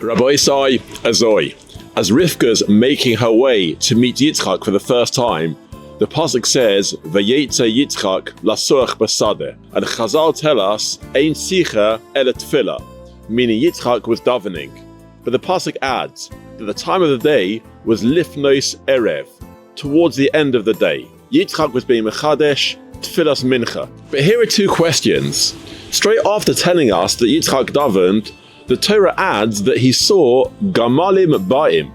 Rabbi Isai Azoi. As Rivka's making her way to meet Yitzchak for the first time, the pasuk says, "Vayetze Yitzchak lasuach basadeh," and Chazal tell us, "Ein sicha el tefillah," meaning Yitzchak was davening. But the pasuk adds that the time of the day was lifnos erev, towards the end of the day. Yitzchak was being mechadesh tefillas mincha. But here are two questions. Straight after telling us that Yitzchak davened, the Torah adds that he saw gamalim ba'im.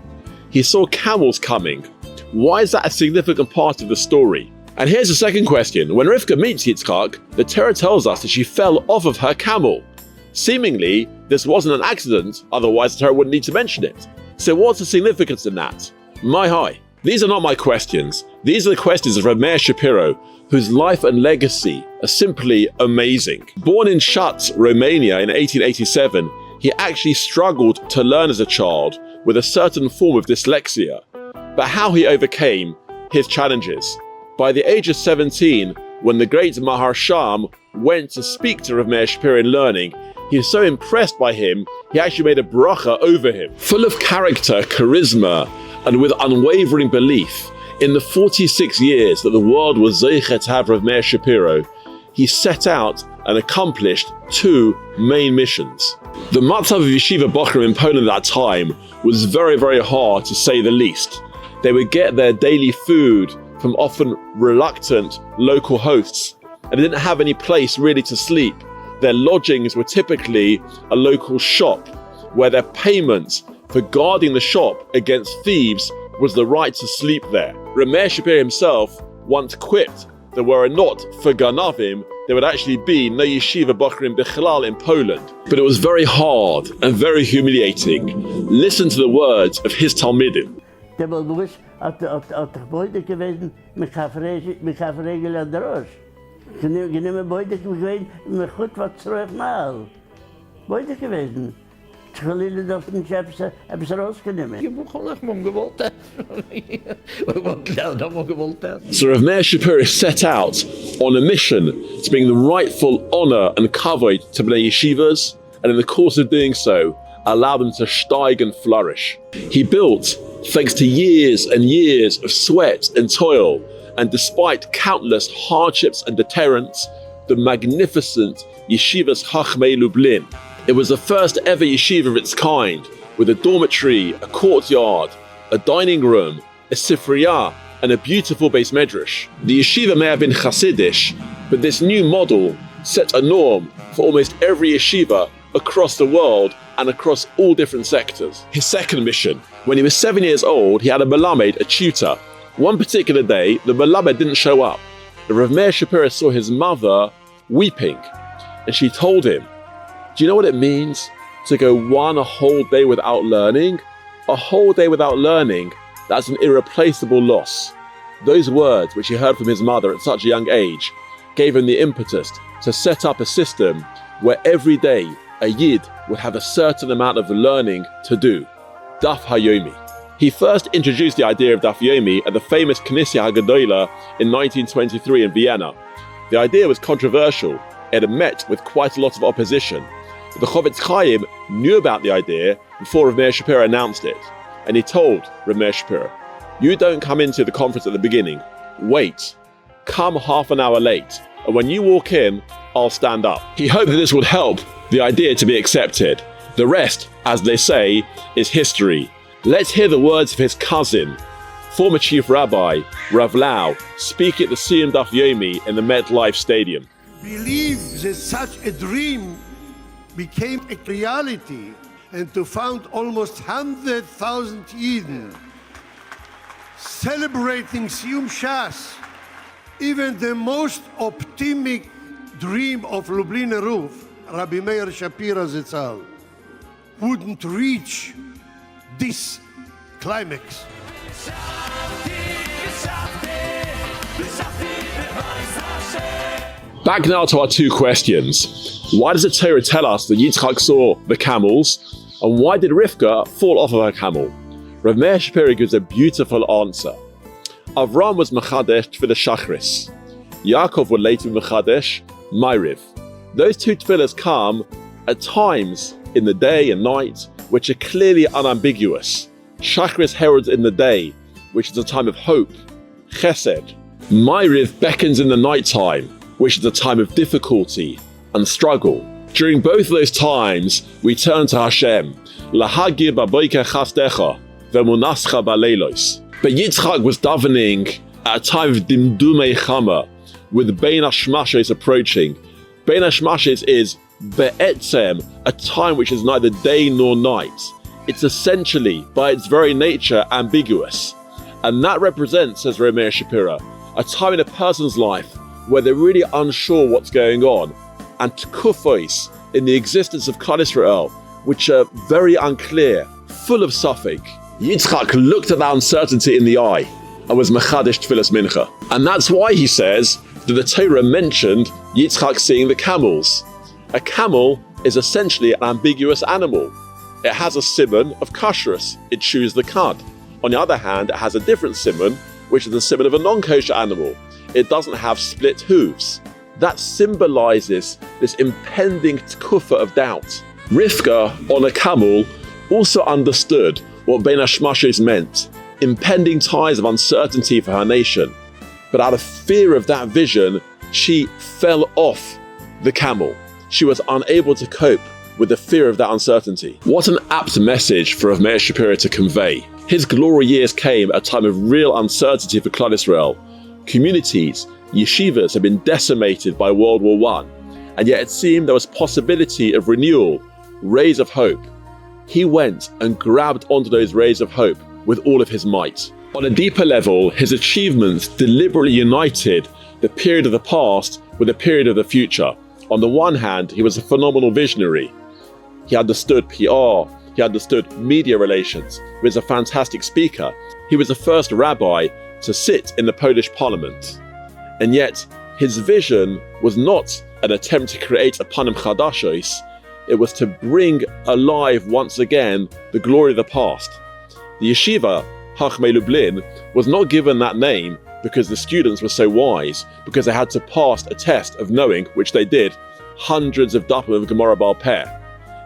He saw camels coming. Why is that a significant part of the story? And here's the second question. When Rivka meets Yitzchak, the Torah tells us that she fell off of her camel. Seemingly, this wasn't an accident, otherwise the Torah wouldn't need to mention it. So what's the significance in that? My hi. These are not my questions. These are the questions of Rav Meir Shapiro, whose life and legacy are simply amazing. Born in Shutz, Romania in 1887, he actually struggled to learn as a child with a certain form of dyslexia, but how he overcame his challenges. By the age of 17, when the great Maharsham went to speak to Rav Meir Shapiro in learning, he was so impressed by him, he actually made a bracha over him. Full of character, charisma, and with unwavering belief, in the 46 years that the world was zeicher to have Rav Meir Shapiro, he set out and accomplished two main missions. The matzav of yeshiva bochrim in Poland at that time was very, very hard, to say the least. They would get their daily food from often reluctant local hosts, and they didn't have any place really to sleep. Their lodgings were typically a local shop, where their payment for guarding the shop against thieves was the right to sleep there. Rav Meir Shapiro himself once quipped that were it not for ganavim, there would actually be no yeshiva bochrim bichlal in Poland. But it was very hard and very humiliating. Listen to the words of his Talmidim. Der war gewusst, hat Beute gewesen, mit Kaffeeregel an der Rosch. Genehme Beute gewesen, mit gut was zurück mal. Beute gewesen. Chalile durfte nicht etwas rausgenommen. So Rav Meir Shapiro set out on a mission to bring the rightful honor and kavod to Bnei Yeshivas, and in the course of doing so, allow them to steig and flourish. He built, thanks to years and years of sweat and toil, and despite countless hardships and deterrents, the magnificent Yeshivas Chachmei Lublin. It was the first ever yeshiva of its kind, with a dormitory, a courtyard, a dining room, a sifriyah, and a beautiful base medrash. The yeshiva may have been Hasidish, but this new model set a norm for almost every yeshiva across the world and across all different sectors. His second mission. When he was 7 years old, he had a melamed, a tutor. One particular day, the melamed didn't show up. The Rav Meir Shapiro saw his mother weeping, and she told him, "Do you know what it means to go a whole day without learning? A whole day without learning, that's an irreplaceable loss." Those words, which he heard from his mother at such a young age, gave him the impetus to set up a system where every day a Yid would have a certain amount of learning to do. Daf Yomi. He first introduced the idea of Daf Yomi at the famous Knesset HaGadola in 1923 in Vienna. The idea was controversial. It had met with quite a lot of opposition. The Chaim knew about the idea before Rav Meir Shapiro announced it, and he told Rav Meir Shapiro, "You don't come into the conference at the beginning. Wait. Come half an hour late, and when you walk in, I'll stand up." He hoped that this would help the idea to be accepted. The rest, as they say, is history. Let's hear the words of his cousin, former Chief Rabbi, Rav Lau, speak at the Siyum Daf Yomi in the MetLife Stadium. Believe that such a dream became a reality, and to found almost 100,000 Eden celebrating Siyum Shas, even the most optimistic dream of Lubliner Roof, Rabbi Meir Shapiro Zitzal, wouldn't reach this climax. Back now to our two questions. Why does the Torah tell us that Yitzchak saw the camels? And why did Rivka fall off of her camel? Rav Meir Shapiro gives a beautiful answer. Avram was Mechadesh for the Shachris. Yaakov would later be Mechadesh, Ma'ariv. Those two tefillahs come at times in the day and night which are clearly unambiguous. Shachris heralds in the day, which is a time of hope, chesed. Ma'ariv beckons in the nighttime, which is a time of difficulty and struggle. During both of those times, we turn to Hashem. Lahagir b'boker chasdecha, v'munascha b'leilos. But Yitzchak was davening at a time of dimdumei chama, with Bein HaShmashes approaching. Bein HaShmashes is be'etzem, a time which is neither day nor night. It's essentially, by its very nature, ambiguous. And that represents, says Rav Meir Shapiro, a time in a person's life where they're really unsure what's going on, and tkufos in the existence of Klal Yisrael, which are very unclear, full of suffix. Yitzchak looked at that uncertainty in the eye and was mechadish tfilas mincha. And that's why he says that the Torah mentioned Yitzchak seeing the camels. A camel is essentially an ambiguous animal. It has a siman of kashrus, it chews the cud. On the other hand, it has a different siman, which is the siman of a non-kosher animal. It doesn't have split hooves. That symbolizes this impending tkufa of doubt. Rivka, on a camel, also understood what Bein HaShmashes meant, impending ties of uncertainty for her nation. But out of fear of that vision, she fell off the camel. She was unable to cope with the fear of that uncertainty. What an apt message for Rav Meir Shapiro to convey. His glory years came at a time of real uncertainty for Klal Yisrael. Communities, yeshivas, had been decimated by World War I, and yet it seemed there was possibility of renewal, rays of hope. He went and grabbed onto those rays of hope with all of his might. On a deeper level, his achievements deliberately united the period of the past with the period of the future. On the one hand, he was a phenomenal visionary. He understood PR, he understood media relations, he was a fantastic speaker. He was the first rabbi to sit in the Polish parliament. And yet, his vision was not an attempt to create a panim chadashos. It was to bring alive once again the glory of the past. The yeshiva, Chachmei Lublin, was not given that name because the students were so wise, because they had to pass a test of knowing, which they did, hundreds of dapim of Gemara Baal Peh.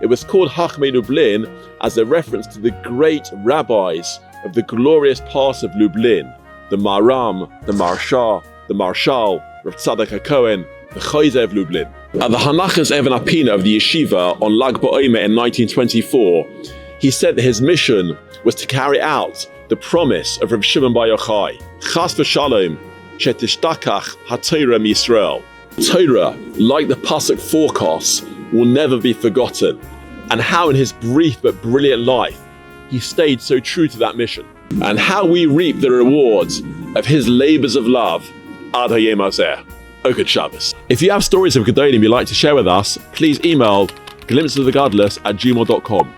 It was called Chachmei Lublin as a reference to the great rabbis of the glorious past of Lublin, the Maram, the Marsha, the Marshal, Rav Tzadok HaKohen, the Chayei of Lublin. At the Hanachas Even Apina of the yeshiva on Lag BaOmer in 1924, he said that his mission was to carry out the promise of Reb Shimon Bar Yochai, Chas v'Shalom, shetishdakach haTorah miYisrael. Torah, like the pasuk forecasts, will never be forgotten, and how in his brief but brilliant life, he stayed so true to that mission, and how we reap the rewards of his labors of love, ad hayom hazeh. Oked Shabbos. If you have stories of Gedolim you'd like to share with us, please email glimpsesofthegadlus@gmail.com.